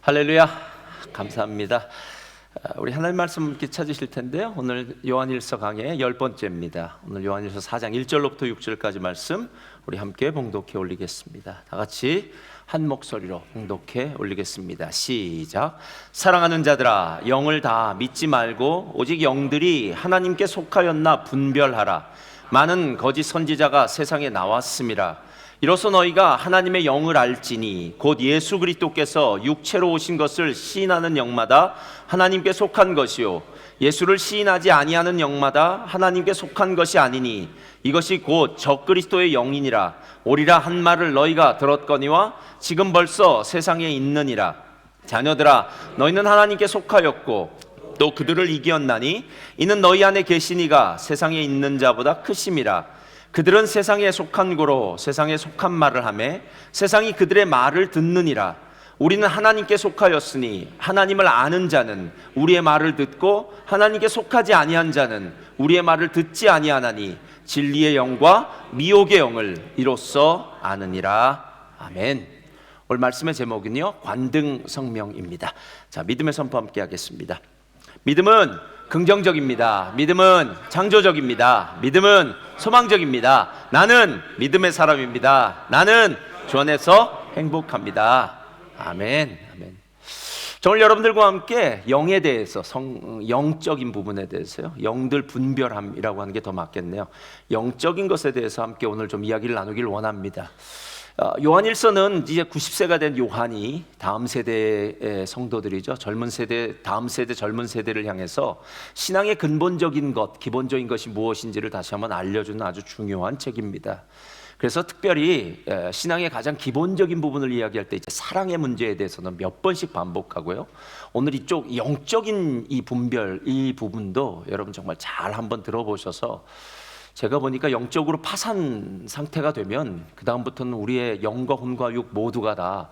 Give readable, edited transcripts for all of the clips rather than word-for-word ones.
할렐루야, 감사합니다. 우리 하나님 말씀 함께 찾으실 텐데요. 오늘 요한일서 강의 10번째입니다. 오늘 요한일서 4장 1절로부터 6절까지 말씀 우리 함께 봉독해 올리겠습니다. 다 같이 한 목소리로 봉독해 올리겠습니다. 시작. 사랑하는 자들아, 영을 다 믿지 말고 오직 영들이 하나님께 속하였나 분별하라. 많은 거짓 선지자가 세상에 나왔음이라. 이로써 너희가 하나님의 영을 알지니 곧 예수 그리스도께서 육체로 오신 것을 시인하는 영마다 하나님께 속한 것이요 예수를 시인하지 아니하는 영마다 하나님께 속한 것이 아니니 이것이 곧 적그리스도의 영이니라. 오리라 한 말을 너희가 들었거니와 지금 벌써 세상에 있느니라. 자녀들아, 너희는 하나님께 속하였고 또 그들을 이기었나니 이는 너희 안에 계시니가 세상에 있는 자보다 크심이라. 그들은 세상에 속한 고로 세상에 속한 말을 하며 세상이 그들의 말을 듣느니라. 우리는 하나님께 속하였으니 하나님을 아는 자는 우리의 말을 듣고 하나님께 속하지 아니한 자는 우리의 말을 듣지 아니하나니 진리의 영과 미혹의 영을 이로써 아느니라. 아멘. 오늘 말씀의 제목은요, 관등성명입니다. 자, 믿음의 선포 함께 하겠습니다. 믿음은 긍정적입니다. 믿음은 창조적입니다. 믿음은 소망적입니다. 나는 믿음의 사람입니다. 나는 주 안에서 행복합니다. 아멘. 아멘. 저 오늘 여러분들과 함께 영에 대해서 영적인 부분에 대해서요, 영들 분별함이라고 하는 게 더 맞겠네요. 영적인 것에 대해서 함께 오늘 좀 이야기를 나누길 원합니다. 요한일서는 이제 90세가 된 요한이 다음 세대의 성도들이죠, 젊은 세대, 다음 세대 젊은 세대를 향해서 신앙의 근본적인 것, 기본적인 것이 무엇인지를 다시 한번 알려주는 아주 중요한 책입니다. 그래서 특별히 신앙의 가장 기본적인 부분을 이야기할 때 이제 사랑의 문제에 대해서는 몇 번씩 반복하고요. 오늘 이쪽 영적인 이 분별, 이 부분도 여러분 정말 잘 한번 들어보셔서, 제가 보니까 영적으로 파산 상태가 되면 그 다음부터는 우리의 영과 혼과 육 모두가 다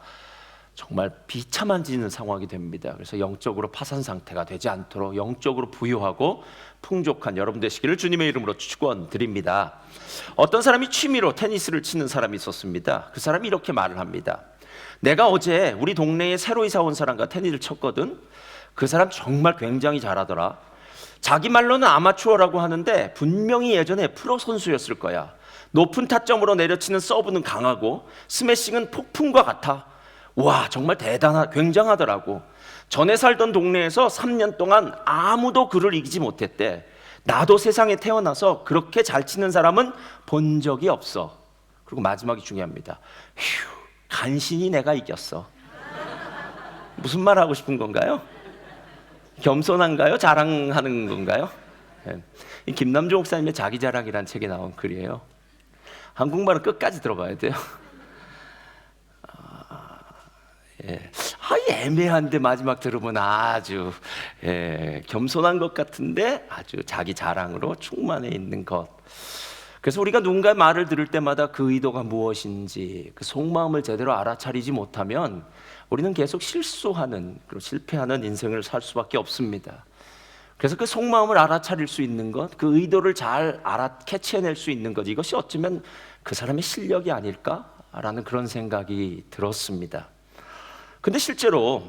정말 비참해지는 상황이 됩니다. 그래서 영적으로 파산 상태가 되지 않도록 영적으로 부유하고 풍족한 여러분 되시기를 주님의 이름으로 축원드립니다. 어떤 사람이 취미로 테니스를 치는 사람이 있었습니다. 그 사람이 이렇게 말을 합니다. 내가 어제 우리 동네에 새로 이사 온 사람과 테니스를 쳤거든. 그 사람 정말 굉장히 잘하더라. 자기 말로는 아마추어라고 하는데 분명히 예전에 프로 선수였을 거야. 높은 타점으로 내려치는 서브는 강하고 스매싱은 폭풍과 같아. 와, 정말 굉장하더라고. 전에 살던 동네에서 3년 동안 아무도 그를 이기지 못했대. 나도 세상에 태어나서 그렇게 잘 치는 사람은 본 적이 없어. 그리고 마지막이 중요합니다. 휴, 간신히 내가 이겼어. 무슨 말 하고 싶은 건가요? 겸손한가요? 자랑하는 건가요? 이 김남주 목사님의 자기 자랑이라는 책에 나온 글이에요. 한국말은 끝까지 들어봐야 돼요. 애매한데 마지막 들으면 아주 겸손한 것 같은데 아주 자기 자랑으로 충만해 있는 것. 그래서 우리가 누군가의 말을 들을 때마다 그 의도가 무엇인지, 그 속마음을 제대로 알아차리지 못하면 우리는 계속 실수하는, 그리고 실패하는 인생을 살 수밖에 없습니다. 그래서 그 속마음을 알아차릴 수 있는 것, 그 의도를 잘 캐치해낼 수 있는 것, 이것이 어쩌면 그 사람의 실력이 아닐까라는 그런 생각이 들었습니다. 근데 실제로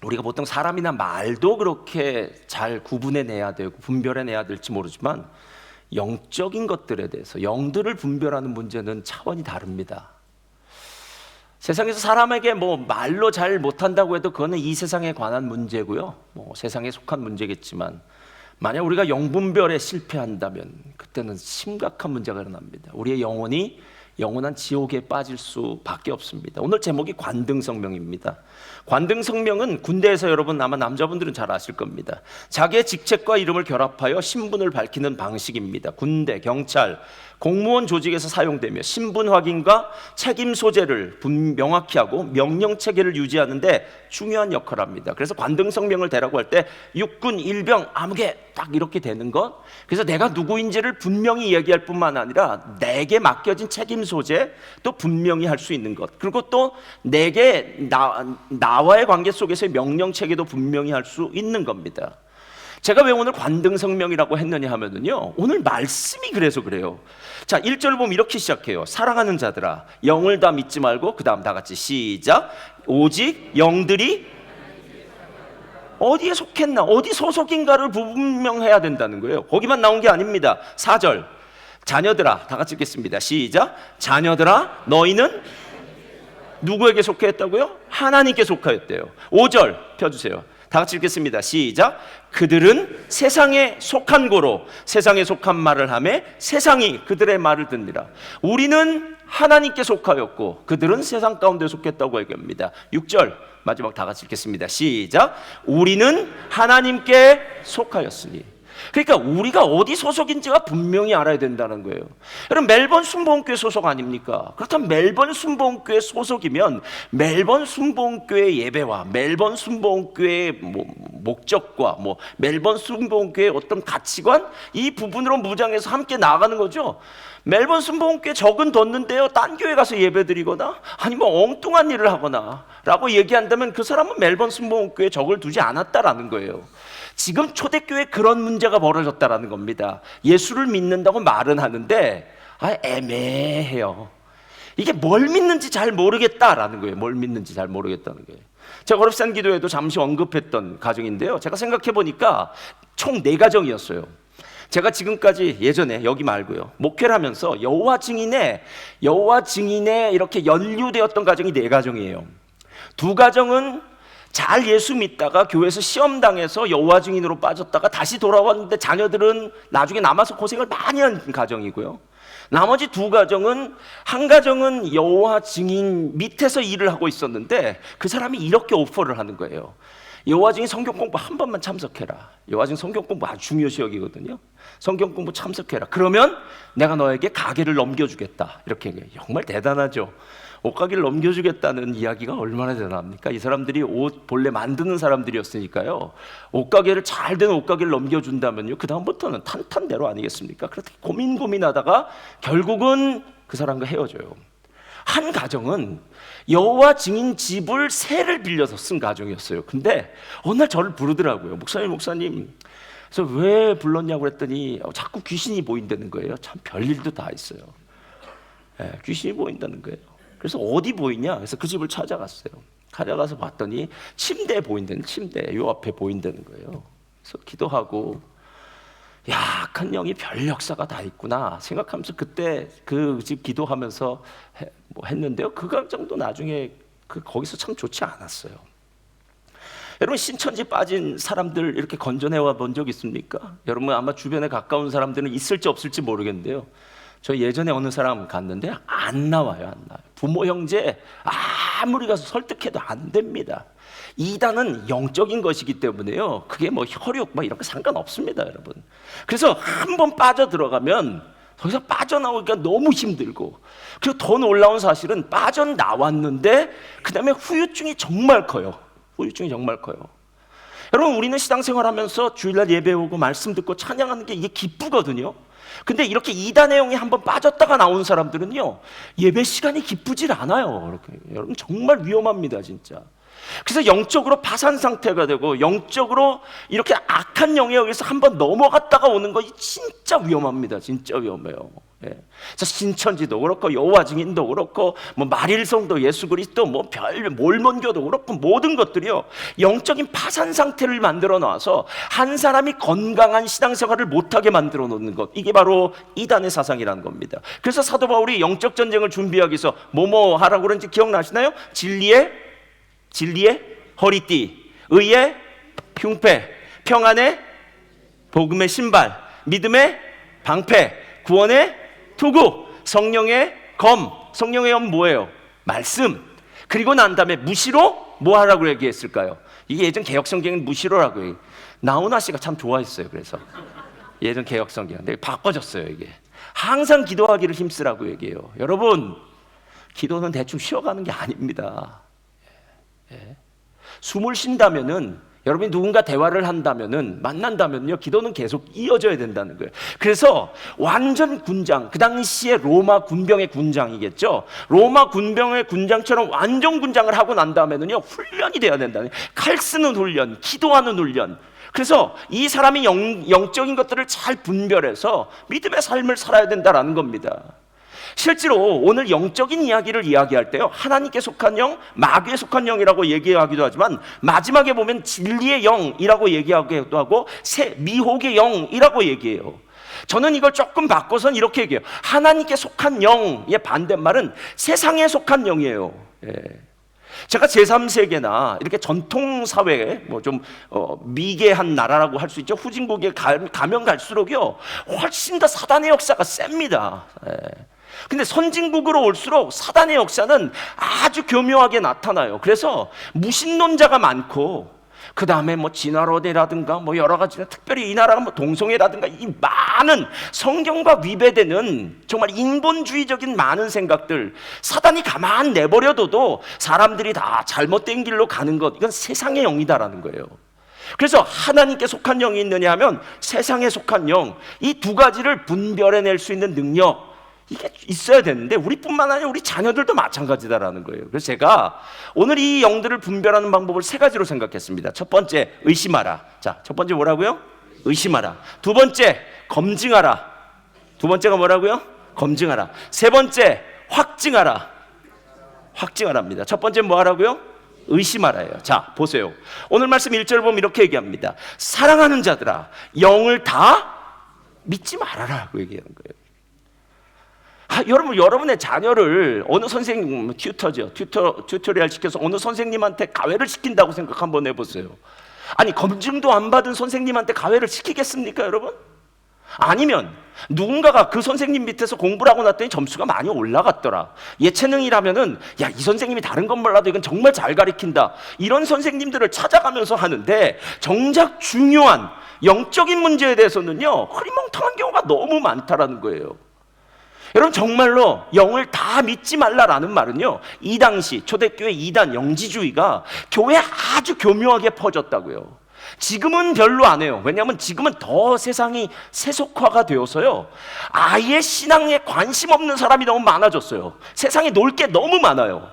우리가 보통 사람이나 말도 그렇게 잘 구분해내야 되고 분별해내야 될지 모르지만 영적인 것들에 대해서, 영들을 분별하는 문제는 차원이 다릅니다. 세상에서 사람에게 말로 잘 못한다고 해도 그거는 이 세상에 관한 문제고요, 세상에 속한 문제겠지만, 만약 우리가 영분별에 실패한다면 그때는 심각한 문제가 일어납니다. 우리의 영혼이 영원한 지옥에 빠질 수밖에 없습니다. 오늘 제목이 관등성명입니다. 관등성명은 군대에서 여러분 아마 남자분들은 잘 아실 겁니다. 자기의 직책과 이름을 결합하여 신분을 밝히는 방식입니다. 군대, 경찰, 공무원 조직에서 사용되며 신분 확인과 책임 소재를 명확히 하고 명령 체계를 유지하는데 중요한 역할을 합니다. 그래서 관등성명을 대라고 할 때 육군, 일병, 아무개 딱 이렇게 되는 것. 그래서 내가 누구인지를 분명히 얘기할 뿐만 아니라 내게 맡겨진 책임 소재 또 분명히 할 수 있는 것. 그리고 또 내게 나와의 관계 속에서의 명령 체계도 분명히 할 수 있는 겁니다. 제가 왜 오늘 관등성명이라고 했느냐 하면은요, 오늘 말씀이 그래서 그래요. 자, 1절 보면 이렇게 시작해요. 사랑하는 자들아, 영을 다 믿지 말고, 그 다음 다 같이 시작. 오직 영들이 어디에 속했나, 어디 소속인가를 분명해야 된다는 거예요. 거기만 나온 게 아닙니다. 4절, 자녀들아, 다 같이 읽겠습니다. 시작. 자녀들아, 너희는 누구에게 속했다고요? 하나님께 속하였대요. 5절 펴주세요. 다 같이 읽겠습니다. 시작. 그들은 세상에 속한 고로 세상에 속한 말을 하며 세상이 그들의 말을 듣느라. 우리는 하나님께 속하였고 그들은 세상 가운데 속했다고 얘기합니다. 6절 마지막 다 같이 읽겠습니다. 시작. 우리는 하나님께 속하였으니. 그러니까 우리가 어디 소속인지가 분명히 알아야 된다는 거예요. 여러분, 멜번 순복음교회 소속 아닙니까? 그렇다면 멜번 순복음교회 소속이면 멜번 순복음교회 예배와 멜번 순복음교회의 목적과 멜번 순복음교회의 어떤 가치관, 이 부분으로 무장해서 함께 나아가는 거죠. 멜번 순복음교회 적은 뒀는데요, 딴 교회 가서 예배드리거나 아니면 엉뚱한 일을 하거나 라고 얘기한다면 그 사람은 멜번 순복음교회에 적을 두지 않았다라는 거예요. 지금 초대교회에 그런 문제가 벌어졌다라는 겁니다. 예수를 믿는다고 말은 하는데 애매해요. 이게 뭘 믿는지 잘 모르겠다라는 거예요. 뭘 믿는지 잘 모르겠다는 거예요. 제가 거듭산 기도에도 잠시 언급했던 가정인데요, 제가 생각해 보니까 총 4가정이었어요. 제가 지금까지 예전에 여기 말고요, 목회를 하면서 여호와 증인에 이렇게 연루되었던 가정이 4가정이에요. 2가정은 잘 예수 믿다가 교회에서 시험 당해서 여호와 증인으로 빠졌다가 다시 돌아왔는데 자녀들은 나중에 남아서 고생을 많이 한 가정이고요. 나머지 2가정은, 한 가정은 여호와 증인 밑에서 일을 하고 있었는데 그 사람이 이렇게 오퍼를 하는 거예요. 여호와 증인 성경 공부 한 번만 참석해라. 여호와 증인 성경 공부 아주 중요시 여기거든요. 성경 공부 참석해라. 그러면 내가 너에게 가게를 넘겨주겠다. 이렇게 얘기해요. 정말 대단하죠. 옷가게를 넘겨주겠다는 이야기가 얼마나 대단합니까? 이 사람들이 옷 본래 만드는 사람들이었으니까요, 옷가게를, 잘 된 옷가게를 넘겨준다면요, 그 다음부터는 탄탄대로 아니겠습니까? 그렇게 고민하다가 결국은 그 사람과 헤어져요. 한 가정은 여호와 증인 집을 세를 빌려서 쓴 가정이었어요. 근데 어느 날 저를 부르더라고요. 목사님 그래서 왜 불렀냐고 그랬더니 자꾸 귀신이 보인다는 거예요. 참 별일도 다 있어요. 귀신이 보인다는 거예요. 그래서 어디 보이냐? 그래서 그 집을 찾아갔어요. 찾아가서 봤더니 침대에 보인다는, 침대 요 앞에 보인다는 거예요. 그래서 기도하고, 야, 악한 영이 별 역사가 다 있구나 생각하면서 그때 그 집 기도하면서 했는데요, 그 가정도 나중에 거기서 참 좋지 않았어요. 여러분, 신천지 빠진 사람들 이렇게 건져내와 본 적 있습니까? 여러분 아마 주변에 가까운 사람들은 있을지 없을지 모르겠는데요, 저 예전에 어느 사람 갔는데 안 나와요. 부모 형제 아무리 가서 설득해도 안 됩니다. 이단은 영적인 것이기 때문에요, 그게 혈육 이런 거 상관없습니다, 여러분. 그래서 한번 빠져 들어가면 거기서 빠져나오기가 너무 힘들고, 그리고 더 놀라운 사실은 빠져나왔는데 그 다음에 후유증이 정말 커요. 여러분, 우리는 신앙생활하면서 주일날 예배 오고 말씀 듣고 찬양하는 게 이게 기쁘거든요. 근데 이렇게 이단의 영이 한번 빠졌다가 나온 사람들은요, 예배 시간이 기쁘질 않아요. 이렇게. 여러분, 정말 위험합니다, 진짜. 그래서 영적으로 파산 상태가 되고 영적으로 이렇게 악한 영에 의해서 한번 넘어갔다가 오는 거 진짜 위험합니다. 진짜 위험해요. 예. 신천지도 그렇고 여호와 증인도 그렇고 마릴성도 예수 그리스도 몰몬교도 그렇고 모든 것들이요, 영적인 파산 상태를 만들어 놔서 한 사람이 건강한 신앙생활을 못하게 만들어 놓는 것, 이게 바로 이단의 사상이라는 겁니다. 그래서 사도 바울이 영적 전쟁을 준비하기 위해서 뭐뭐 하라고 그런지 기억나시나요? 진리의 허리띠, 의의 흉패, 평안의 복음의 신발, 믿음의 방패, 구원의 투구, 성령의 검. 성령의 검 뭐예요? 말씀. 그리고 난 다음에 무시로 뭐 하라고 얘기했을까요? 이게 예전 개혁성경은 무시로라고 얘기해요. 나훈아 씨가 참 좋아했어요. 그래서 예전 개혁성경 근데 바꿔졌어요. 이게 항상 기도하기를 힘쓰라고 얘기해요. 여러분, 기도는 대충 쉬어가는 게 아닙니다. 숨을 쉰다면은, 여러분이 누군가 대화를 한다면은, 만난다면요, 기도는 계속 이어져야 된다는 거예요. 그래서 완전 군장, 그 당시에 로마 군병의 군장이겠죠. 로마 군병의 군장처럼 완전 군장을 하고 난 다음에는요, 훈련이 돼야 된다는 거예요. 칼 쓰는 훈련, 기도하는 훈련. 그래서 이 사람이 영적인 것들을 잘 분별해서 믿음의 삶을 살아야 된다는 겁니다. 실제로 오늘 영적인 이야기를 이야기할 때요, 하나님께 속한 영, 마귀에 속한 영이라고 얘기하기도 하지만 마지막에 보면 진리의 영이라고 얘기하기도 하고 미혹의 영이라고 얘기해요. 저는 이걸 조금 바꿔서 이렇게 얘기해요. 하나님께 속한 영의 반대말은 세상에 속한 영이에요. 예. 제가 제3세계나 이렇게 전통사회, 좀 미개한 나라라고 할 수 있죠. 후진국에 가면 갈수록요, 훨씬 더 사단의 역사가 셉니다. 예. 근데 선진국으로 올수록 사단의 역사는 아주 교묘하게 나타나요. 그래서 무신론자가 많고, 그 다음에 진화론이라든가 여러 가지, 특별히 이 나라가 동성애라든가 이 많은 성경과 위배되는 정말 인본주의적인 많은 생각들, 사단이 가만 내버려둬도 사람들이 다 잘못된 길로 가는 것, 이건 세상의 영이다라는 거예요. 그래서 하나님께 속한 영이 있느냐 하면 세상에 속한 영, 이 두 가지를 분별해낼 수 있는 능력, 이게 있어야 되는데 우리뿐만 아니라 우리 자녀들도 마찬가지다라는 거예요. 그래서 제가 오늘 이 영들을 분별하는 방법을 세 가지로 생각했습니다. 첫 번째, 의심하라. 자, 첫 번째 뭐라고요? 의심하라. 두 번째, 검증하라. 두 번째가 뭐라고요? 검증하라. 세 번째, 확증하라. 확증하랍니다. 첫 번째 뭐 하라고요? 의심하라예요. 자, 보세요. 오늘 말씀 1절 보면 이렇게 얘기합니다. 사랑하는 자들아, 영을 다 믿지 말아라고 얘기하는 거예요. 여러분의 자녀를 어느 선생님, 튜토리얼 시켜서 어느 선생님한테 가회를 시킨다고 생각 한번 해보세요. 아니, 검증도 안 받은 선생님한테 가회를 시키겠습니까, 여러분? 아니면 누군가가 그 선생님 밑에서 공부를 하고 났더니 점수가 많이 올라갔더라. 예체능이라면은, 야, 이 선생님이 다른 건 몰라도 이건 정말 잘 가르친다, 이런 선생님들을 찾아가면서 하는데, 정작 중요한 영적인 문제에 대해서는요, 흐리멍텅한 경우가 너무 많다라는 거예요. 여러분, 정말로 영을 다 믿지 말라라는 말은요, 이 당시 초대교회 이단 영지주의가 교회에 아주 교묘하게 퍼졌다고요. 지금은 별로 안 해요. 왜냐하면 지금은 더 세상이 세속화가 되어서요, 아예 신앙에 관심 없는 사람이 너무 많아졌어요. 세상에 놀 게 너무 많아요.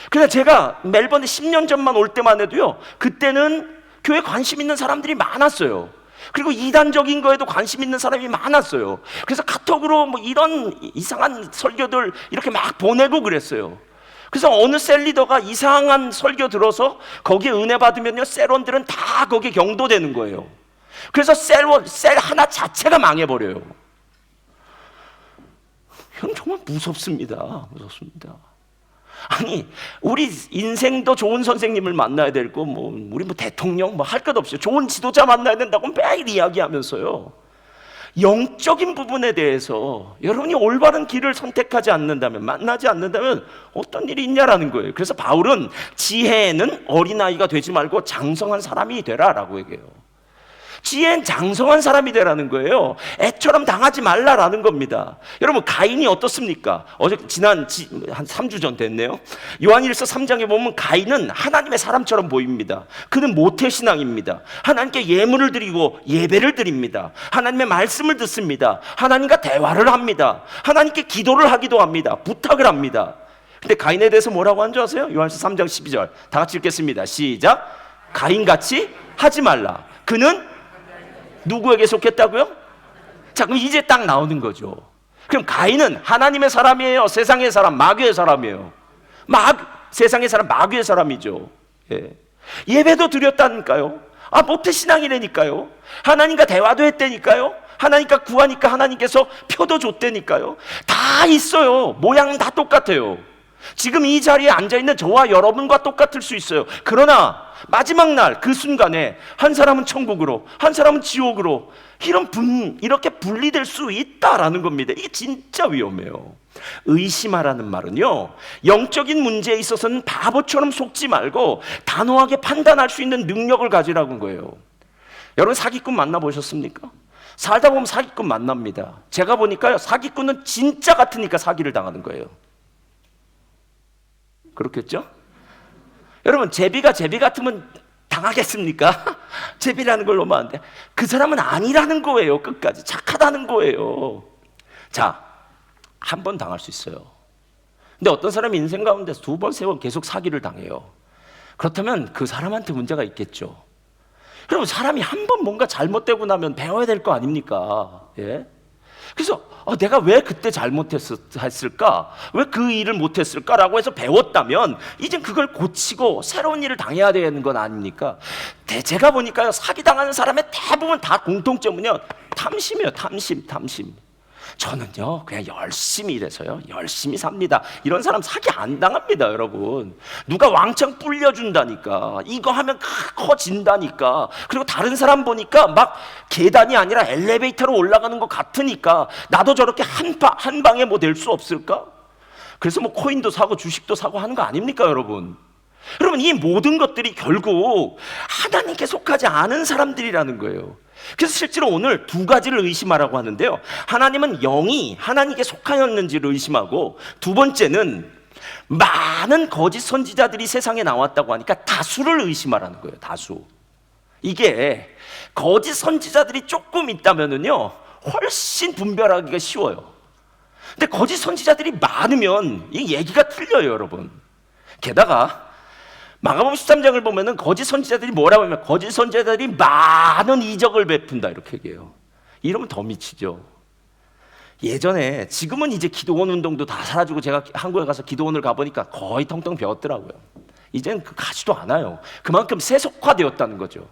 그래서 제가 멜번에 10년 전만 올 때만 해도요, 그때는 교회에 관심 있는 사람들이 많았어요. 그리고 이단적인 거에도 관심 있는 사람이 많았어요. 그래서 카톡으로 이런 이상한 설교들 이렇게 막 보내고 그랬어요. 그래서 어느 셀리더가 이상한 설교 들어서 거기에 은혜 받으면요, 셀원들은 다 거기에 경도되는 거예요. 그래서 셀 하나 자체가 망해버려요. 이건 정말 무섭습니다. 무섭습니다. 아니, 우리 인생도 좋은 선생님을 만나야 되고, 우리 대통령 할 것 없어요. 좋은 지도자 만나야 된다고 매일 이야기하면서요, 영적인 부분에 대해서 여러분이 올바른 길을 선택하지 않는다면, 만나지 않는다면 어떤 일이 있냐라는 거예요. 그래서 바울은 지혜에는 어린아이가 되지 말고 장성한 사람이 되라라고 얘기해요. 지혜는 장성한 사람이 되라는 거예요. 애처럼 당하지 말라라는 겁니다. 여러분, 가인이 어떻습니까? 한 3주 전 됐네요. 요한일서 3장에 보면 가인은 하나님의 사람처럼 보입니다. 그는 모태신앙입니다. 하나님께 예물을 드리고 예배를 드립니다. 하나님의 말씀을 듣습니다. 하나님과 대화를 합니다. 하나님께 기도를 하기도 합니다. 부탁을 합니다. 근데 가인에 대해서 뭐라고 한 줄 아세요? 요한일서 3장 12절 다 같이 읽겠습니다. 시작. 가인같이 하지 말라. 그는 누구에게 속했다고요? 자, 그럼 이제 딱 나오는 거죠. 그럼 가인은 하나님의 사람이에요? 세상의 사람, 마귀의 사람이에요? 세상의 사람, 마귀의 사람이죠. 예. 예배도 드렸다니까요. 모태신앙이라니까요. 하나님과 대화도 했다니까요. 하나님과 구하니까 하나님께서 표도 줬다니까요. 다 있어요. 모양은 다 똑같아요. 지금 이 자리에 앉아있는 저와 여러분과 똑같을 수 있어요. 그러나 마지막 날 그 순간에 한 사람은 천국으로, 한 사람은 지옥으로 이렇게 분리될 수 있다라는 겁니다. 이게 진짜 위험해요. 의심하라는 말은요, 영적인 문제에 있어서는 바보처럼 속지 말고 단호하게 판단할 수 있는 능력을 가지라는 거예요. 여러분, 사기꾼 만나보셨습니까? 살다 보면 사기꾼 만납니다. 제가 보니까요, 사기꾼은 진짜 같으니까 사기를 당하는 거예요. 그렇겠죠? 여러분, 제비가 제비 같으면 당하겠습니까? 제비라는 걸 놓으면 안 돼. 그 사람은 아니라는 거예요. 끝까지 착하다는 거예요. 자, 한 번 당할 수 있어요. 근데 어떤 사람이 인생 가운데 두 번, 세 번 계속 사기를 당해요. 그렇다면 그 사람한테 문제가 있겠죠. 그럼 사람이 한 번 뭔가 잘못되고 나면 배워야 될 거 아닙니까? 예? 그래서 내가 왜 그때 잘못했을까? 왜 그 일을 못했을까라고 해서 배웠다면 이젠 그걸 고치고 새로운 일을 당해야 되는 건 아닙니까? 제가 보니까요, 사기당하는 사람의 대부분 다 공통점은요, 탐심이에요. 탐심. 저는요, 그냥 열심히 일해서요, 열심히 삽니다. 이런 사람 사기 안 당합니다, 여러분. 누가 왕창 불려준다니까, 이거 하면 커진다니까. 그리고 다른 사람 보니까 막 계단이 아니라 엘리베이터로 올라가는 것 같으니까 나도 저렇게 한 방에 뭐 될 수 없을까? 그래서 뭐 코인도 사고 주식도 사고 하는 거 아닙니까, 여러분? 여러분, 이 모든 것들이 결국 하나님께 속하지 않은 사람들이라는 거예요. 그래서 실제로 오늘 두 가지를 의심하라고 하는데요, 하나님은 영이 하나님께 속하였는지를 의심하고, 두 번째는 많은 거짓 선지자들이 세상에 나왔다고 하니까 다수를 의심하라는 거예요. 다수. 이게 거짓 선지자들이 조금 있다면은요, 훨씬 분별하기가 쉬워요. 근데 거짓 선지자들이 많으면 이 얘기가 틀려요, 여러분. 게다가 마가복음 13장을 보면은 거짓 선지자들이 뭐라고 하면, 거짓 선지자들이 많은 이적을 베푼다, 이렇게 얘기해요. 이러면 더 미치죠. 예전에, 지금은 이제 기도원 운동도 다 사라지고 제가 한국에 가서 기도원을 가보니까 거의 텅텅 비었더라고요. 이젠 가지도 않아요. 그만큼 세속화되었다는 거죠.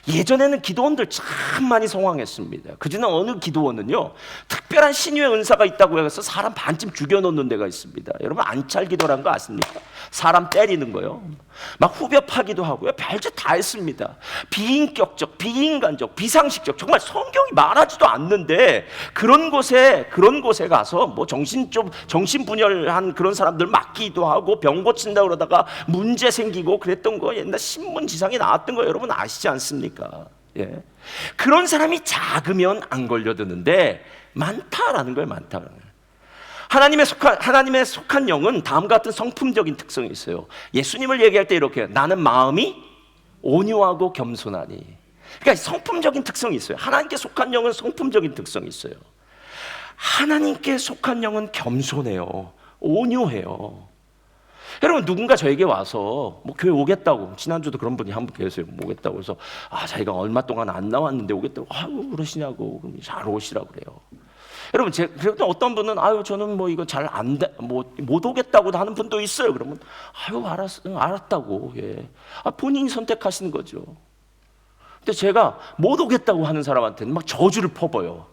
예전에는 기도원들 참 많이 성황했습니다. 그전에 어느 기도원은요, 특별한 신유의 은사가 있다고 해서 사람 반쯤 죽여놓는 데가 있습니다. 여러분, 안찰 기도라는 거 아십니까? 사람 때리는 거요. 막 후벼 파기도 하고요, 별짓 다 했습니다. 비인격적, 비인간적, 비상식적, 정말 성경이 말하지도 않는데 그런 곳에 가서 뭐 정신분열한 그런 사람들 맡기도 하고 병 고친다 그러다가 문제 생기고 그랬던 거 옛날 신문지상에 나왔던 거 여러분 아시지 않습니까? 예. 그런 사람이 작으면 안 걸려드는데 많다라는 거예요. 많다. 하나님의 속한 영은 다음과 같은 성품적인 특성이 있어요. 예수님을 얘기할 때 이렇게, 나는 마음이 온유하고 겸손하니. 그러니까 성품적인 특성이 있어요. 하나님께 속한 영은 성품적인 특성이 있어요. 하나님께 속한 영은 겸손해요. 온유해요. 여러분, 누군가 저에게 와서 뭐 교회 오겠다고, 지난주도 그런 분이 한 분 계세요. 오겠다고 해서 자기가 얼마 동안 안 나왔는데 오겠다고, 그러시냐고. 그럼 잘 오시라고 그래요. 여러분, 그래도 어떤 분은 저는 뭐 이거 잘 안 돼, 못 오겠다고 하는 분도 있어요. 그러면 알았다고. 예. 본인이 선택하시는 거죠. 근데 제가 못 오겠다고 하는 사람한테는 막 저주를 퍼버요.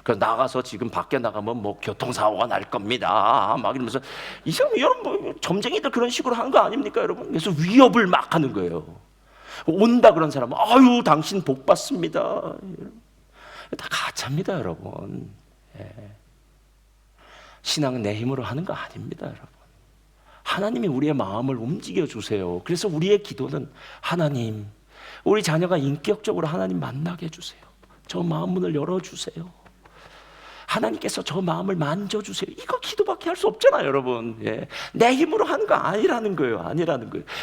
그래서 나가서 지금 밖에 나가면 뭐 교통사고가 날 겁니다, 막 이러면서, 이 사람, 여러분, 뭐 점쟁이들 그런 식으로 하는 거 아닙니까, 여러분? 그래서 위협을 막 하는 거예요. 온다 그런 사람은 당신 복 받습니다. 다 가짜입니다, 여러분. 예. 신앙은 내 힘으로 하는 거 아닙니다, 여러분. 하나님이 우리의 마음을 움직여 주세요. 그래서 우리의 기도는, 하나님, 우리 자녀가 인격적으로 하나님 만나게 해주세요. 저 마음 문을 열어주세요. 하나님께서 저 마음을 만져주세요. 이거 기도밖에 할 수 없잖아요, 여러분. 예. 내 힘으로 하는 거 아니라는 거예요.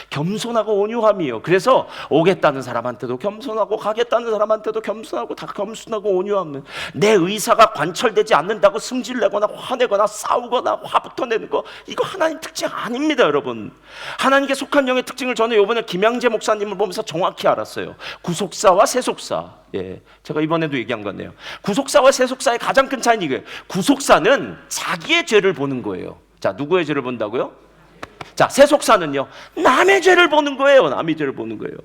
겸손하고 온유함이에요. 그래서 오겠다는 사람한테도 겸손하고, 가겠다는 사람한테도 겸손하고, 다 겸손하고 온유함. 내 의사가 관철되지 않는다고 승질내거나 화내거나 싸우거나 화부터 내는 거, 이거 하나님 특징 아닙니다, 여러분. 하나님께 속한 영의 특징을 저는 이번에 김양재 목사님을 보면서 정확히 알았어요. 구속사와 세속사. 예, 제가 이번에도 얘기한 건데요, 구속사와 세속사의 가장 큰 차이는 이거예요. 구속사는 자기의 죄를 보는 거예요. 자, 누구의 죄를 본다고요? 자, 세속사는요, 남의 죄를 보는 거예요. 남의 죄를 보는 거예요.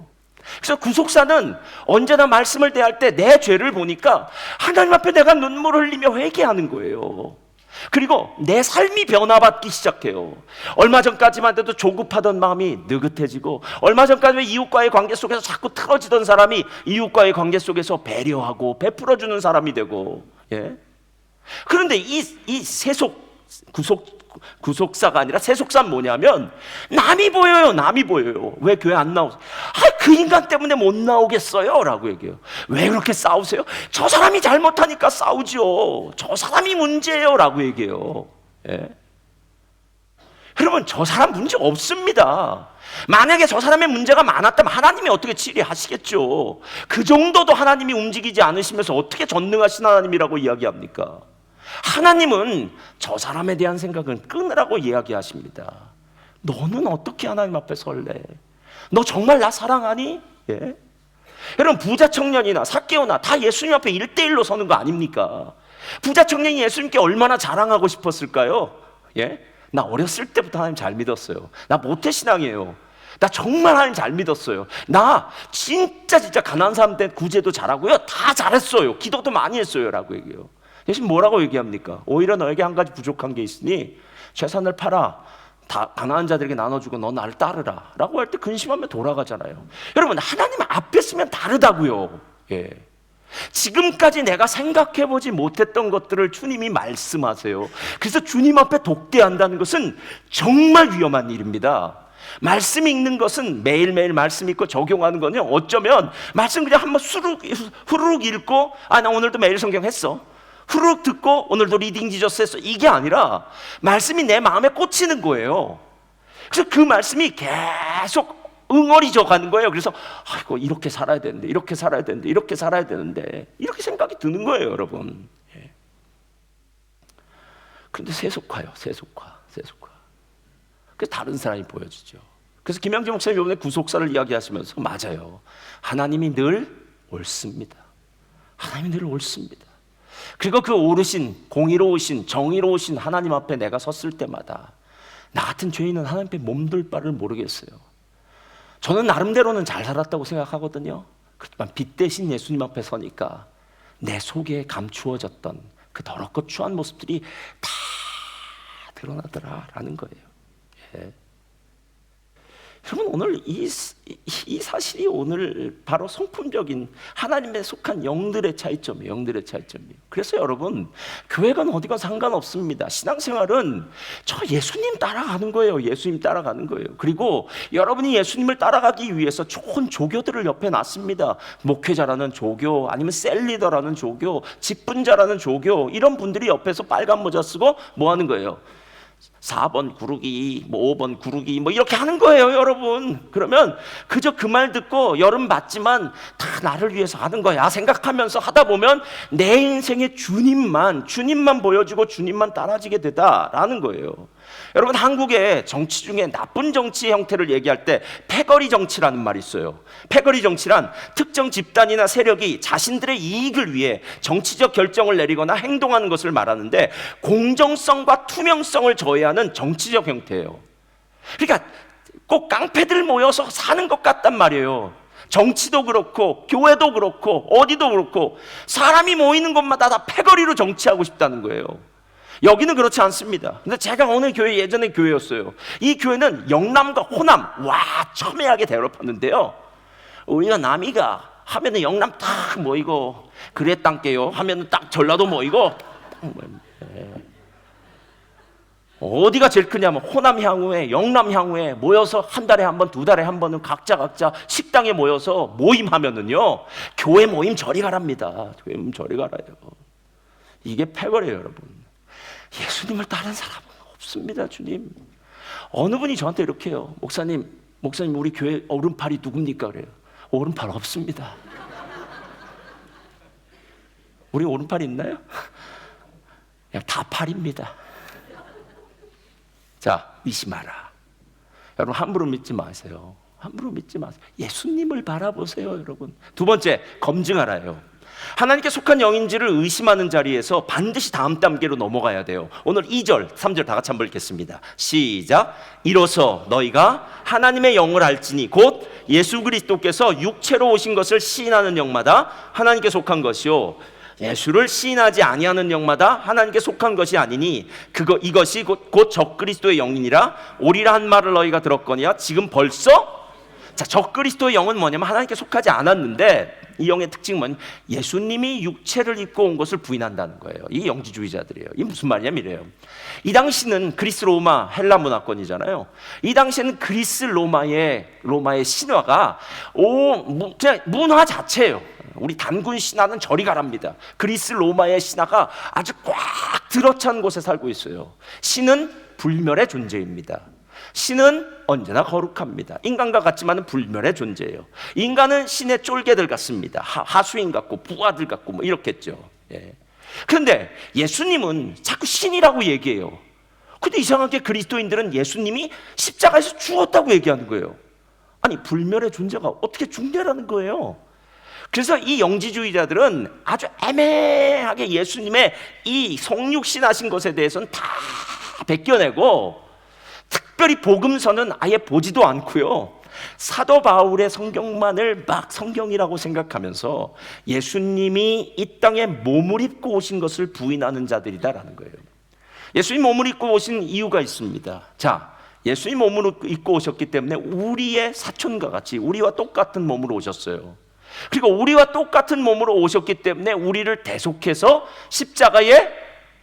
그래서 구속사는 언제나 말씀을 대할 때 내 죄를 보니까 하나님 앞에 내가 눈물을 흘리며 회개하는 거예요. 그리고 내 삶이 변화받기 시작해요. 얼마 전까지만 해도 조급하던 마음이 느긋해지고, 얼마 전까지 이웃과의 관계 속에서 자꾸 틀어지던 사람이 이웃과의 관계 속에서 배려하고 베풀어주는 사람이 되고. 예? 그런데 이 구속사가 아니라 세속사는 뭐냐면, 남이 보여요. 왜 교회 안 나오세요? 그 인간 때문에 못 나오겠어요? 라고 얘기해요. 왜 그렇게 싸우세요? 저 사람이 잘못하니까 싸우지요. 저 사람이 문제예요. 라고 얘기해요. 예? 여러분, 저 사람 문제 없습니다. 만약에 저 사람의 문제가 많았다면 하나님이 어떻게 치료하시겠죠. 그 정도도 하나님이 움직이지 않으시면서 어떻게 전능하신 하나님이라고 이야기합니까? 하나님은 저 사람에 대한 생각은 끊으라고 이야기하십니다. 너는 어떻게 하나님 앞에 설래? 너 정말 나 사랑하니? 예? 여러분, 부자 청년이나 삭개오나 다 예수님 앞에 1대1로 서는 거 아닙니까? 부자 청년이 예수님께 얼마나 자랑하고 싶었을까요? 예? 나 어렸을 때부터 하나님 잘 믿었어요. 나 모태신앙이에요. 나 정말 하나님 잘 믿었어요. 나 진짜 가난한 사람 때 구제도 잘하고요. 다 잘했어요. 기도도 많이 했어요. 라고 얘기해요. 대신 뭐라고 얘기합니까? 오히려 너에게 한 가지 부족한 게 있으니 재산을 팔아 다 가난한 자들에게 나눠주고 너 나를 따르라 라고 할 때 근심하며 돌아가잖아요. 여러분, 하나님 앞에 서면 다르다고요. 예. 지금까지 내가 생각해보지 못했던 것들을 주님이 말씀하세요. 그래서 주님 앞에 독대한다는 것은 정말 위험한 일입니다. 말씀 읽는 것은 매일매일 말씀 읽고 적용하는 거는 어쩌면 말씀 그냥 한번 후루룩 읽고 나 오늘도 매일 성경 했어, 후루룩 듣고 오늘도 리딩 지저스 했어, 이게 아니라 말씀이 내 마음에 꽂히는 거예요. 그래서 그 말씀이 계속 응어리져 가는 거예요. 그래서 아이고, 이렇게 살아야 되는데, 이렇게 살아야 되는데, 이렇게 살아야 되는데, 이렇게 생각이 드는 거예요, 여러분. 예. 그런데 세속화요, 세속화. 그래서 다른 사람이 보여지죠. 그래서 김양재 목사님 이번에 구속사를 이야기하시면서 맞아요. 하나님이 늘 옳습니다. 하나님이 늘 옳습니다. 그리고 그 오르신, 공의로우신, 정의로우신 하나님 앞에 내가 섰을 때마다 나 같은 죄인은 하나님 앞에 몸둘 바를 모르겠어요. 저는 나름대로는 잘 살았다고 생각하거든요. 그렇지만 빛 대신 예수님 앞에 서니까 내 속에 감추어졌던 그 더럽고 추한 모습들이 다 드러나더라라는 거예요. 예. 여러분, 오늘 이 사실이 오늘 바로 성품적인 하나님에 속한 영들의 차이점이에요. 영들의 차이점이에요. 그래서 여러분, 교회가 어디가 상관없습니다. 신앙생활은 저 예수님 따라가는 거예요. 예수님 따라가는 거예요. 그리고 여러분이 예수님을 따라가기 위해서 좋은 조교들을 옆에 놨습니다. 목회자라는 조교, 아니면 셀리더라는 조교, 직분자라는 조교, 이런 분들이 옆에서 빨간 모자 쓰고 뭐 하는 거예요? 4번 구르기, 5번 구르기 이렇게 하는 거예요, 여러분. 그러면 그저 그 말 듣고 여름 맞지만 다 나를 위해서 하는 거야 생각하면서 하다 보면 내 인생에 주님만 보여주고 주님만 따라지게 되다라는 거예요. 여러분, 한국의 정치 중에 나쁜 정치 형태를 얘기할 때 패거리 정치라는 말이 있어요. 패거리 정치란 특정 집단이나 세력이 자신들의 이익을 위해 정치적 결정을 내리거나 행동하는 것을 말하는데 공정성과 투명성을 저해하는 정치적 형태예요. 그러니까 꼭 깡패들 모여서 사는 것 같단 말이에요. 정치도 그렇고 교회도 그렇고 어디도 그렇고 사람이 모이는 곳마다 다 패거리로 정치하고 싶다는 거예요. 여기는 그렇지 않습니다. 근데 제가 어느 교회, 예전에 교회였어요. 이 교회는 영남과 호남 첨예하게 대립하는데요. 우리가 남이가 하면은 영남 딱 모이고, 그래 땅게요 하면은 딱 전라도 모이고, 어디가 제일 크냐면 호남 향후에 영남 향후에 모여서 한 달에 한 번, 두 달에 한 번은 각자 식당에 모여서 모임하면은요, 교회 모임 저리 가랍니다. 교회 모임 저리 갈아요. 이게 패거리예요, 여러분. 예수님을 따르는 사람은 없습니다. 주님, 어느 분이 저한테 이렇게 해요. 목사님 우리 교회 오른팔이 누굽니까? 그래요. 오른팔 없습니다. 우리 오른팔 있나요? 그냥 다 팔입니다. 자, 의심하라. 여러분, 함부로 믿지 마세요. 함부로 믿지 마세요. 예수님을 바라보세요, 여러분. 두 번째, 검증하라요. 하나님께 속한 영인지를 의심하는 자리에서 반드시 다음 단계로 넘어가야 돼요. 오늘 2절, 3절 다 같이 한번 읽겠습니다. 시작. 이로써 너희가 하나님의 영을 알지니 곧 예수 그리스도께서 육체로 오신 것을 시인하는 영마다 하나님께 속한 것이요, 예수를 시인하지 아니하는 영마다 하나님께 속한 것이 아니니 이것이 곧 적그리스도의 영이니라. 오리라 한 말을 너희가 들었거니와 지금 벌써. 자, 적그리스도의 영은 뭐냐면 하나님께 속하지 않았는데, 이 영의 특징은 뭐냐면 예수님이 육체를 입고 온 것을 부인한다는 거예요. 이게 영지주의자들이에요. 이게 무슨 말이냐면 이래요. 이 당시는 그리스 로마 헬라 문화권이잖아요. 이 당시에는 그리스 로마의 신화가 그냥 문화 자체예요. 우리 단군 신화는 저리 가랍니다. 그리스 로마의 신화가 아주 꽉 들어찬 곳에 살고 있어요. 신은 불멸의 존재입니다. 신은 언제나 거룩합니다. 인간과 같지만 불멸의 존재예요. 인간은 신의 쫄개들 같습니다. 하수인 같고 부하들 같고 이렇겠죠. 예. 그런데 예수님은 자꾸 신이라고 얘기해요. 근데 이상하게 그리스도인들은 예수님이 십자가에서 죽었다고 얘기하는 거예요. 아니, 불멸의 존재가 어떻게 죽냐라는 거예요. 그래서 이 영지주의자들은 아주 애매하게 예수님의 이 성육신 하신 것에 대해서는 다 벗겨내고, 특별히 복음서는 아예 보지도 않고요, 사도 바울의 성경만을 막 성경이라고 생각하면서 예수님이 이 땅에 몸을 입고 오신 것을 부인하는 자들이다라는 거예요. 예수님 몸을 입고 오신 이유가 있습니다. 자, 예수님 몸을 입고 오셨기 때문에 우리의 사촌과 같이 우리와 똑같은 몸으로 오셨어요. 그리고 우리와 똑같은 몸으로 오셨기 때문에 우리를 대속해서 십자가에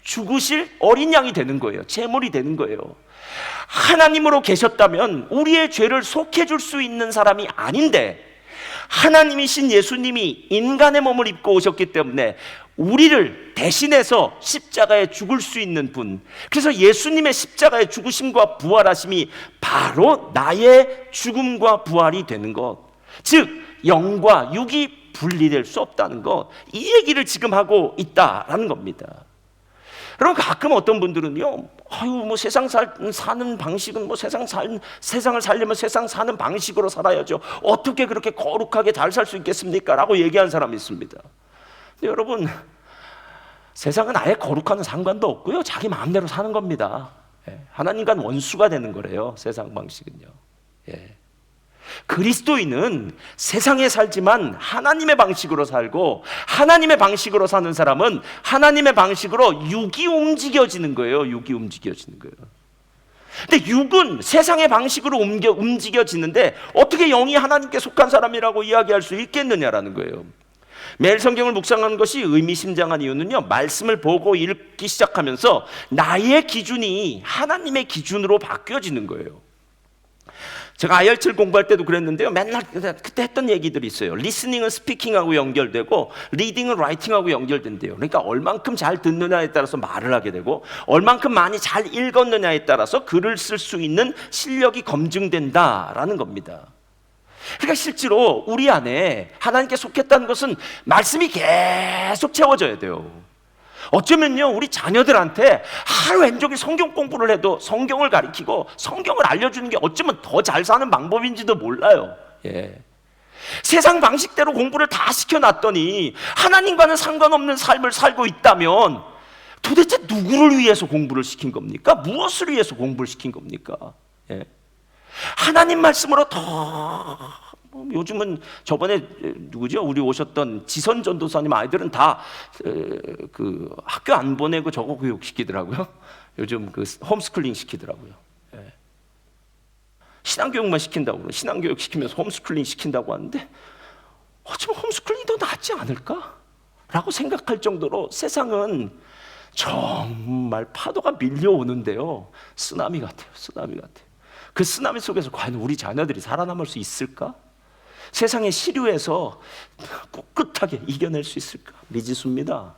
죽으실 어린 양이 되는 거예요. 제물이 되는 거예요. 하나님으로 계셨다면 우리의 죄를 속해 줄 수 있는 사람이 아닌데, 하나님이신 예수님이 인간의 몸을 입고 오셨기 때문에 우리를 대신해서 십자가에 죽을 수 있는 분, 그래서 예수님의 십자가에 죽으심과 부활하심이 바로 나의 죽음과 부활이 되는 것, 즉 영과 육이 분리될 수 없다는 것, 이 얘기를 지금 하고 있다라는 겁니다. 그럼 가끔 어떤 분들은요, 세상 사는 방식은 세상을 살려면 세상 사는 방식으로 살아야죠. 어떻게 그렇게 거룩하게 잘 살 수 있겠습니까? 라고 얘기하는 사람이 있습니다. 근데 여러분, 세상은 아예 거룩과는 상관도 없고요, 자기 마음대로 사는 겁니다. 하나님과는 원수가 되는 거래요, 세상 방식은요. 그리스도인은 세상에 살지만 하나님의 방식으로 살고, 하나님의 방식으로 사는 사람은 하나님의 방식으로 육이 움직여지는 거예요. 육이 움직여지는 거예요. 근데 육은 세상의 방식으로 움직여지는데 어떻게 영이 하나님께 속한 사람이라고 이야기할 수 있겠느냐라는 거예요. 매일 성경을 묵상하는 것이 의미심장한 이유는요, 말씀을 보고 읽기 시작하면서 나의 기준이 하나님의 기준으로 바뀌어지는 거예요. 제가 IELTS 공부할 때도 그랬는데요, 맨날 그때 했던 얘기들이 있어요. 리스닝은 스피킹하고 연결되고 리딩은 라이팅하고 연결된대요. 그러니까 얼만큼 잘 듣느냐에 따라서 말을 하게 되고, 얼만큼 많이 잘 읽었느냐에 따라서 글을 쓸 수 있는 실력이 검증된다라는 겁니다. 그러니까 실제로 우리 안에 하나님께 속했다는 것은 말씀이 계속 채워져야 돼요. 어쩌면요, 우리 자녀들한테 하루 온종일 성경 공부를 해도 성경을 가르치고 성경을 알려주는 게 어쩌면 더 잘 사는 방법인지도 몰라요. 세상 방식대로 공부를 다 시켜놨더니 하나님과는 상관없는 삶을 살고 있다면 도대체 누구를 위해서 공부를 시킨 겁니까? 무엇을 위해서 공부를 시킨 겁니까? 하나님 말씀으로 더, 요즘은 저번에 누구죠? 우리 오셨던 지선 전도사님 아이들은 다 그 학교 안 보내고 저거 교육 시키더라고요. 요즘 그 홈스쿨링 시키더라고요. 신앙교육만 시킨다고 그러고, 신앙교육 시키면서 홈스쿨링 시킨다고 하는데 어쩌면 홈스쿨링이 더 낫지 않을까? 라고 생각할 정도로 세상은 정말 파도가 밀려오는데요, 쓰나미 같아요. 쓰나미 같아요. 그 쓰나미 속에서 과연 우리 자녀들이 살아남을 수 있을까? 세상의 시류에서 꿋꿋하게 이겨낼 수 있을까? 미지수입니다.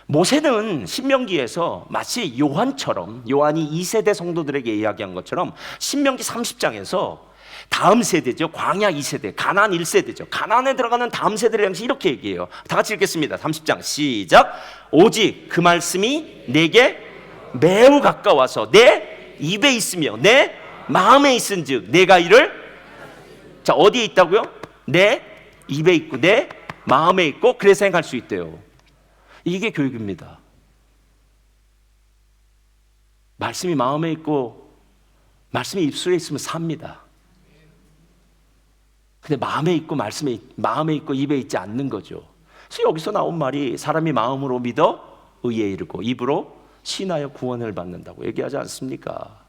모세는 신명기에서 마치 요한처럼, 요한이 2세대 성도들에게 이야기한 것처럼 신명기 30장에서 다음 세대죠, 광야 2세대, 가나안 1세대죠, 가나안에 들어가는 다음 세대를 향해서 이렇게 얘기해요. 다 같이 읽겠습니다. 30장 시작. 오직 그 말씀이 내게 매우 가까워서 내 입에 있으며 내 마음에 있은즉 내가 이를, 자, 어디에 있다고요? 내 입에 있고 내 마음에 있고, 그래서 행할 수 있대요. 이게 교육입니다. 말씀이 마음에 있고 말씀이 입술에 있으면 삽니다. 근데 마음에 있고 마음에 있고 입에 있지 않는 거죠. 그래서 여기서 나온 말이 사람이 마음으로 믿어 의에 이르고 입으로 신하여 구원을 받는다고 얘기하지 않습니까?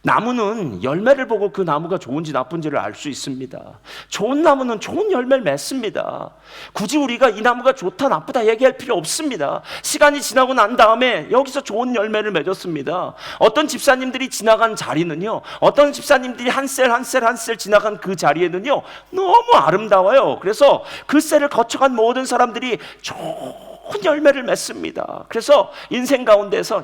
나무는 열매를 보고 그 나무가 좋은지 나쁜지를 알 수 있습니다. 좋은 나무는 좋은 열매를 맺습니다. 굳이 우리가 이 나무가 좋다 나쁘다 얘기할 필요 없습니다. 시간이 지나고 난 다음에 여기서 좋은 열매를 맺었습니다. 어떤 집사님들이 지나간 자리는요, 어떤 집사님들이 한 셀 지나간 그 자리에는요, 너무 아름다워요. 그래서 그 셀을 거쳐간 모든 사람들이 좋은 열매를 맺습니다. 그래서 인생 가운데서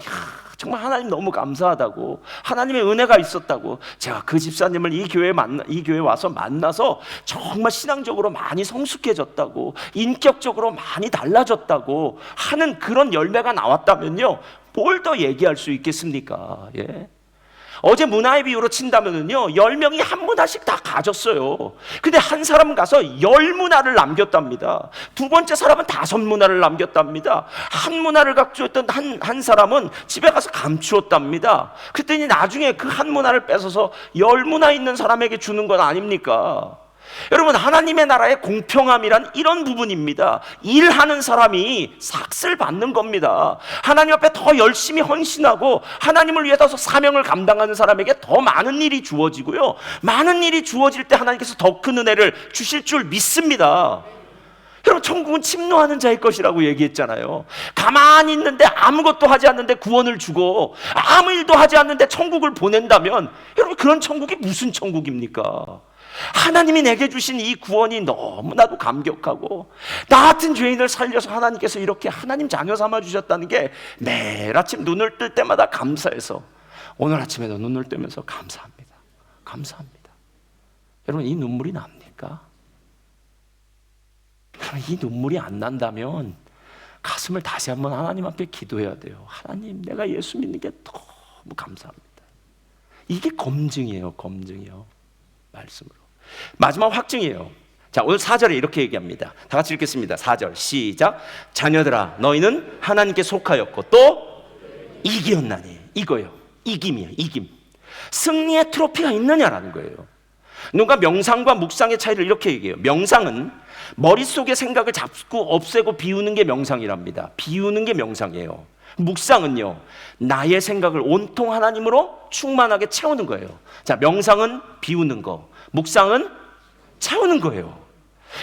정말 하나님 너무 감사하다고, 하나님의 은혜가 있었다고, 제가 그 집사님을 이 교회에 와서 만나서 정말 신앙적으로 많이 성숙해졌다고, 인격적으로 많이 달라졌다고 하는 그런 열매가 나왔다면요, 뭘 더 얘기할 수 있겠습니까? 어제 문화의 비유로 친다면은요, 10명이 한 문화씩 다 가졌어요. 근데 한 사람은 가서 10문화를 남겼답니다. 두 번째 사람은 5문화를 남겼답니다. 한 문화를 갖고 있던 한 사람은 집에 가서 감추었답니다. 그랬더니 나중에 그 한 문화를 뺏어서 10문화 있는 사람에게 주는 건 아닙니까? 여러분, 하나님의 나라의 공평함이란 이런 부분입니다. 일하는 사람이 삭슬 받는 겁니다. 하나님 앞에 더 열심히 헌신하고 하나님을 위해서 사명을 감당하는 사람에게 더 많은 일이 주어지고요, 많은 일이 주어질 때 하나님께서 더 큰 은혜를 주실 줄 믿습니다. 여러분, 천국은 침노하는 자의 것이라고 얘기했잖아요. 가만히 있는데 아무것도 하지 않는데 구원을 주고 아무 일도 하지 않는데 천국을 보낸다면 여러분, 그런 천국이 무슨 천국입니까? 하나님이 내게 주신 이 구원이 너무나도 감격하고, 나 같은 죄인을 살려서 하나님께서 이렇게 하나님 자녀 삼아 주셨다는 게 매일 아침 눈을 뜰 때마다 감사해서, 오늘 아침에도 눈을 뜨면서 감사합니다. 감사합니다. 여러분, 이 눈물이 납니까? 이 눈물이 안 난다면 가슴을 다시 한번 하나님 앞에 기도해야 돼요. 하나님, 내가 예수 믿는 게 너무 감사합니다. 이게 검증이에요. 검증이요. 말씀으로. 마지막 확증이에요. 자, 오늘 4절에 이렇게 얘기합니다. 다 같이 읽겠습니다. 4절 시작. 자녀들아, 너희는 하나님께 속하였고 또 이기었나니. 이거예요. 이김이에요. 이김. 승리의 트로피가 있느냐라는 거예요. 누가 명상과 묵상의 차이를 이렇게 얘기해요. 명상은 머릿속의 생각을 잡고 없애고 비우는 게 명상이랍니다. 비우는 게 명상이에요. 묵상은요, 나의 생각을 온통 하나님으로 충만하게 채우는 거예요. 자, 명상은 비우는 거, 묵상은 채우는 거예요.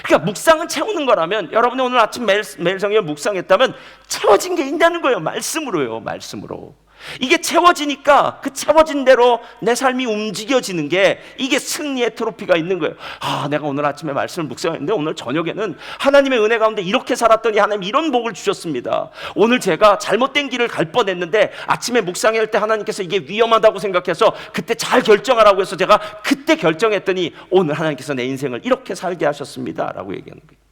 그러니까 묵상은 채우는 거라면, 여러분이 오늘 아침 매일 성경에 묵상했다면 채워진 게 있다는 거예요. 말씀으로요. 말씀으로. 이게 채워지니까 그 채워진 대로 내 삶이 움직여지는 게, 이게 승리의 트로피가 있는 거예요. 아, 내가 오늘 아침에 말씀을 묵상했는데 오늘 저녁에는 하나님의 은혜 가운데 이렇게 살았더니 하나님 이런 복을 주셨습니다. 오늘 제가 잘못된 길을 갈 뻔했는데 아침에 묵상할 때 하나님께서 이게 위험하다고 생각해서 그때 잘 결정하라고 해서 제가 그때 결정했더니 오늘 하나님께서 내 인생을 이렇게 살게 하셨습니다 라고 얘기하는 거예요.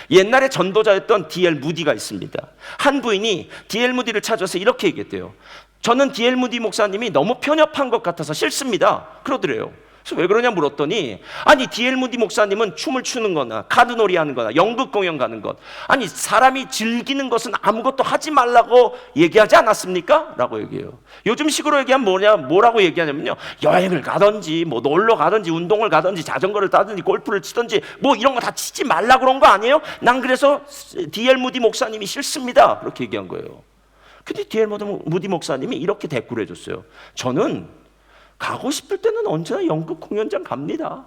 옛날에 전도자였던 D.L. 무디가 있습니다. 한 부인이 D.L. 무디를 찾아서 이렇게 얘기했대요. 저는 D.L. 무디 목사님이 너무 편협한 것 같아서 싫습니다. 그러더래요. 그래서 왜 그러냐 물었더니, 아니 D.L. 무디 목사님은 춤을 추는 거나 카드놀이 하는 거나 연극 공연 가는 것, 아니 사람이 즐기는 것은 아무것도 하지 말라고 얘기하지 않았습니까? 라고 얘기해요. 요즘 식으로 얘기하면 뭐라고 얘기하냐면요, 여행을 가든지 뭐 놀러 가든지 운동을 가든지 자전거를 타든지 골프를 치든지 뭐 이런 거 다 치지 말라고 그런 거 아니에요? 난 그래서 D.L. 무디 목사님이 싫습니다. 그렇게 얘기한 거예요. 근데 D.L. 무디 목사님이 이렇게 대꾸를 해줬어요. 저는 가고 싶을 때는 언제나 연극 공연장 갑니다.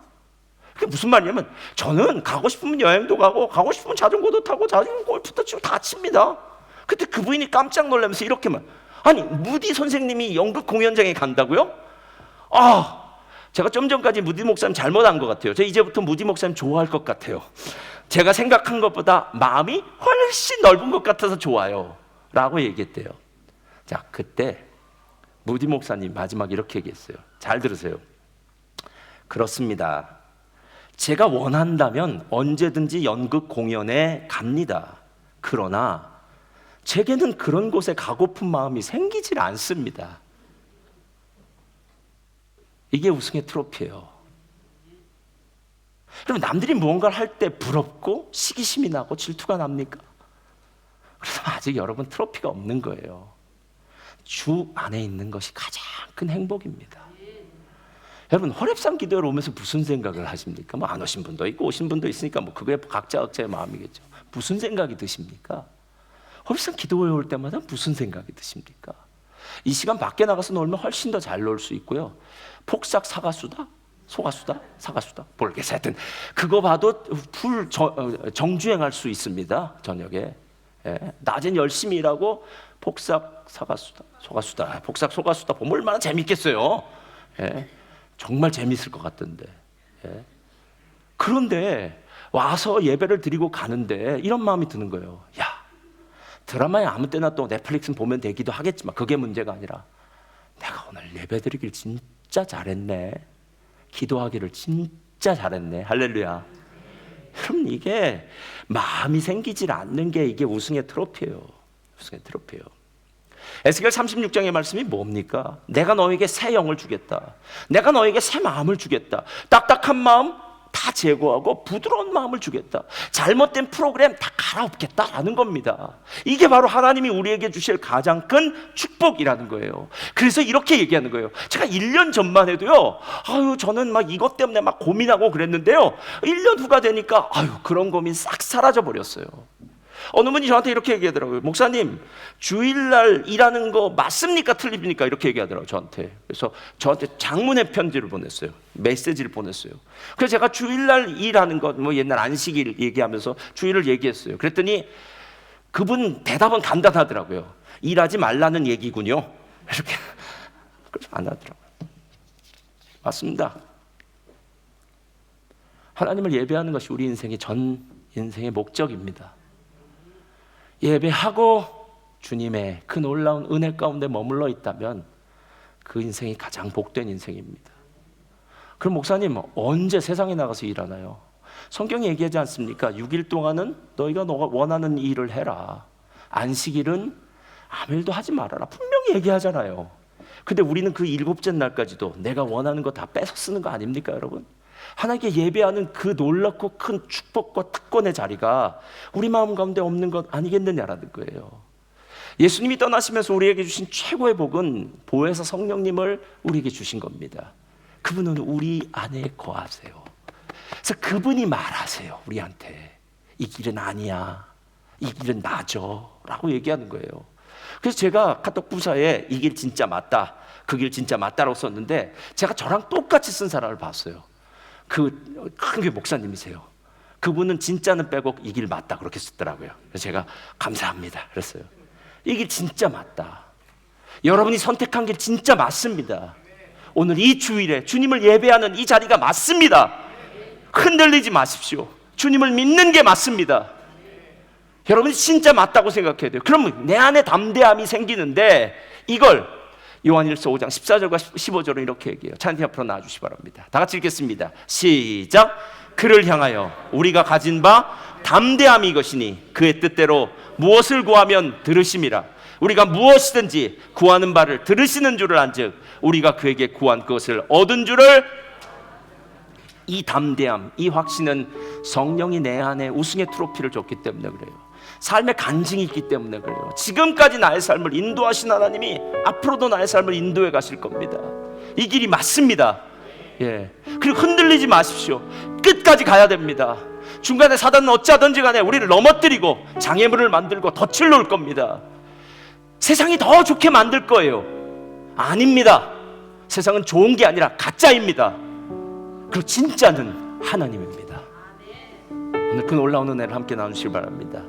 그게 무슨 말이냐면, 저는 가고 싶으면 여행도 가고 싶으면 자전거도 타고 자전거 골프도 치고 다 칩니다. 그때 그 부인이 깜짝 놀라면서 이렇게 말, 아니 무디 선생님이 연극 공연장에 간다고요? 아, 제가 좀 전까지 무디 목사님 잘못한 것 같아요. 저 이제부터 무디 목사님 좋아할 것 같아요. 제가 생각한 것보다 마음이 훨씬 넓은 것 같아서 좋아요 라고 얘기했대요. 자, 그때 무디 목사님 마지막 이렇게 얘기했어요. 잘 들으세요. 그렇습니다. 제가 원한다면 언제든지 연극 공연에 갑니다. 그러나 제게는 그런 곳에 가고픈 마음이 생기질 않습니다. 이게 우승의 트로피예요. 그럼 남들이 무언가를 할 때 부럽고 시기심이 나고 질투가 납니까? 그래서 아직 여러분 트로피가 없는 거예요. 주 안에 있는 것이 가장 큰 행복입니다. 여러분, 호렙산 기도회로 오면서 무슨 생각을 하십니까? 뭐 안 오신 분도 있고 오신 분도 있으니까 뭐 그게 각자의 마음이겠죠. 무슨 생각이 드십니까? 호렙산 기도회 올 때마다 무슨 생각이 드십니까? 이 시간 밖에 나가서 놀면 훨씬 더 잘 놀 수 있고요. 폭삭 사과수다? 소가수다? 사과수다? 모르겠어요. 하여튼 그거 봐도 풀 정주행할 수 있습니다. 저녁에. 예. 낮엔 열심히 일하고 폭삭 사과수다, 소가수다, 폭삭 소가수다 보면 얼마나 재밌겠어요. 예. 정말 재밌을 것 같던데. 예. 그런데 와서 예배를 드리고 가는데 이런 마음이 드는 거예요. 야, 드라마에 아무 때나 또 넷플릭스 보면 되기도 하겠지만 그게 문제가 아니라, 내가 오늘 예배 드리길 진짜 잘했네, 기도하기를 진짜 잘했네. 할렐루야. 여러분, 이게 마음이 생기질 않는 게 이게 우승의 트로피예요. 우승의 트로피예요. 에스겔 36장의 말씀이 뭡니까? 내가 너에게 새 영을 주겠다. 내가 너에게 새 마음을 주겠다. 딱딱한 마음 다 제거하고 부드러운 마음을 주겠다. 잘못된 프로그램 다 갈아엎겠다라는 겁니다. 이게 바로 하나님이 우리에게 주실 가장 큰 축복이라는 거예요. 그래서 이렇게 얘기하는 거예요. 제가 1년 전만 해도요, 저는 막 이것 때문에 막 고민하고 그랬는데요, 1년 후가 되니까 그런 고민 싹 사라져 버렸어요. 어느 분이 저한테 이렇게 얘기하더라고요. 목사님, 주일날 일하는 거 맞습니까? 틀립니까? 이렇게 얘기하더라고요, 저한테. 그래서 저한테 장문의 편지를 보냈어요. 메시지를 보냈어요. 그래서 제가 주일날 일하는 것, 옛날 안식일 얘기하면서 주일을 얘기했어요. 그랬더니 그분 대답은 간단하더라고요. 일하지 말라는 얘기군요. 이렇게. 그래서 안 하더라고요. 맞습니다. 하나님을 예배하는 것이 우리 인생의 전 인생의 목적입니다. 예배하고 주님의 그 놀라운 은혜 가운데 머물러 있다면 그 인생이 가장 복된 인생입니다. 그럼 목사님, 언제 세상에 나가서 일하나요? 성경이 얘기하지 않습니까? 6일 동안은 너희가 원하는 일을 해라. 안식일은 아무 일도 하지 말아라. 분명히 얘기하잖아요. 근데 우리는 그 7째 날까지도 내가 원하는 거 다 뺏어 쓰는 거 아닙니까, 여러분? 하나님께 예배하는 그 놀랍고 큰 축복과 특권의 자리가 우리 마음 가운데 없는 것 아니겠느냐라는 거예요. 예수님이 떠나시면서 우리에게 주신 최고의 복은 보혜사 성령님을 우리에게 주신 겁니다. 그분은 우리 안에 거하세요. 그래서 그분이 말하세요, 우리한테. 이 길은 아니야, 이 길은 나죠 라고 얘기하는 거예요. 그래서 제가 카톡 부사에 이 길 진짜 맞다, 그 길 진짜 맞다라고 썼는데, 제가 저랑 똑같이 쓴 사람을 봤어요. 그 큰 교회 목사님이세요. 그분은 진짜는 빼고 이 길 맞다 그렇게 썼더라고요. 그래서 제가 감사합니다 그랬어요. 이 길 진짜 맞다. 여러분이 선택한 길 진짜 맞습니다. 오늘 이 주일에 주님을 예배하는 이 자리가 맞습니다. 흔들리지 마십시오. 주님을 믿는 게 맞습니다. 여러분이 진짜 맞다고 생각해야 돼요. 그러면 내 안에 담대함이 생기는데, 이걸 요한일서 5장 14절과 15절은 이렇게 얘기해요. 찬양 앞으로 나와주시기 바랍니다. 다 같이 읽겠습니다. 시작. 그를 향하여 우리가 가진 바 담대함이 이것이니 그의 뜻대로 무엇을 구하면 들으심이라. 우리가 무엇이든지 구하는 바를 들으시는 줄을 안즉 우리가 그에게 구한 것을 얻은 줄을. 이 담대함, 이 확신은 성령이 내 안에 우승의 트로피를 줬기 때문에 그래요. 삶의 간증이 있기 때문에 그래요. 지금까지 나의 삶을 인도하신 하나님이 앞으로도 나의 삶을 인도해 가실 겁니다. 이 길이 맞습니다. 그리고 흔들리지 마십시오. 끝까지 가야 됩니다. 중간에 사단은 어찌하든지 간에 우리를 넘어뜨리고 장애물을 만들고 덫을 놓을 겁니다. 세상이 더 좋게 만들 거예요. 아닙니다. 세상은 좋은 게 아니라 가짜입니다. 그리고 진짜는 하나님입니다. 오늘 그 놀라운 은혜를 함께 나누시기 바랍니다.